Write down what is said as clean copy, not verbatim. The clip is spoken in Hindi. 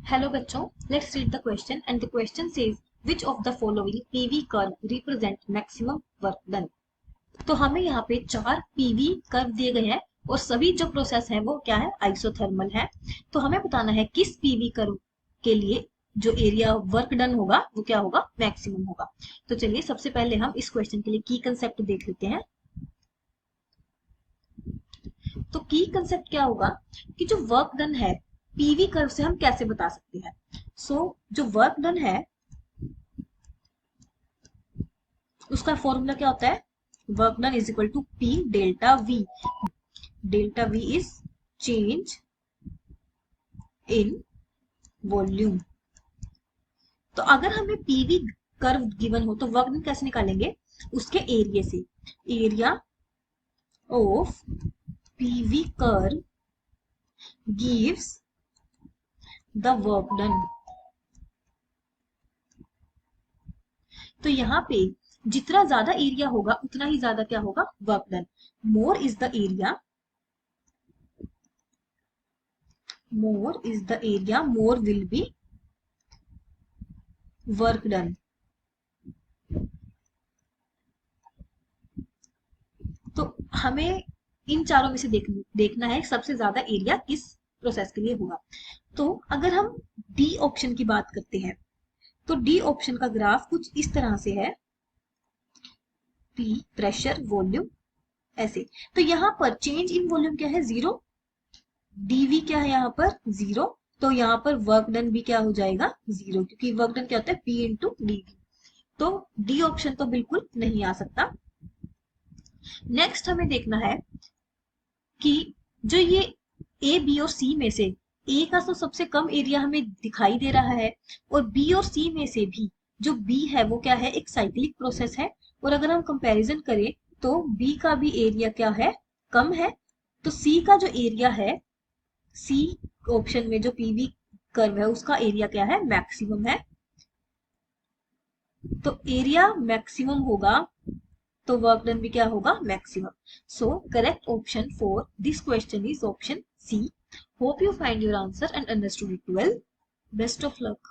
Hello बच्चों, let's read the question and the question says which of the following PV curve represent maximum work done। तो हमें यहाँ पे 4 PV कर्व दिए गए हैं और सभी जो प्रोसेस है वो क्या है, आइसोथर्मल है। तो हमें बताना है किस PV कर्व के लिए जो एरिया वर्क डन होगा वो क्या होगा, मैक्सिमम होगा। तो चलिए सबसे पहले हम इस क्वेश्चन के लिए की कंसेप्ट देख लेते हैं। तो की कंसेप्ट क्या होगा कि जो वर्क डन है पीवी कर्व से हम कैसे बता सकते हैं। जो वर्क डन है उसका फॉर्मूला क्या होता है, work done is equal to P delta V. Delta V is change in volume. तो अगर हमें पीवी कर्व गिवन हो तो वर्क डन कैसे निकालेंगे, उसके एरिया से। Area of PV curve gives the work done. तो यहाँ पे जितना ज्यादा एरिया होगा उतना ही ज्यादा क्या होगा, work done. More is the area, more will be work done. तो हमें इन चारों में से देखना है सबसे ज्यादा एरिया किस प्रोसेस के लिए होगा। तो अगर हम डी ऑप्शन की बात करते हैं तो डी ऑप्शन का ग्राफ कुछ इस तरह से है, पी प्रेशर वॉल्यूम ऐसे। तो यहाँ पर चेंज इन वॉल्यूम क्या है, 0। डीवी क्या है यहाँ पर 0। तो यहाँ पर वर्क डन भी क्या हो जाएगा, 0, क्योंकि वर्क डन क्या होता है पी इंटू डीवी। तो डी ऑप्शन तो बिल्कुल नहीं आ सकता। नेक्स्ट हमें देखना है कि जो ये ए बी और सी में से ए का तो सबसे कम एरिया हमें दिखाई दे रहा है और बी और सी में से भी जो बी है वो क्या है, एक साइक्लिक प्रोसेस है। और अगर हम कंपैरिजन करें तो बी का भी एरिया क्या है, कम है। तो सी का जो एरिया है, सी ऑप्शन में जो पीवी कर्व है उसका एरिया क्या है, मैक्सिमम है। तो एरिया मैक्सिमम होगा तो वर्क डन भी क्या होगा, maximum. So correct option for this question is option C. Hope you find your answer and understood it well. Best of luck.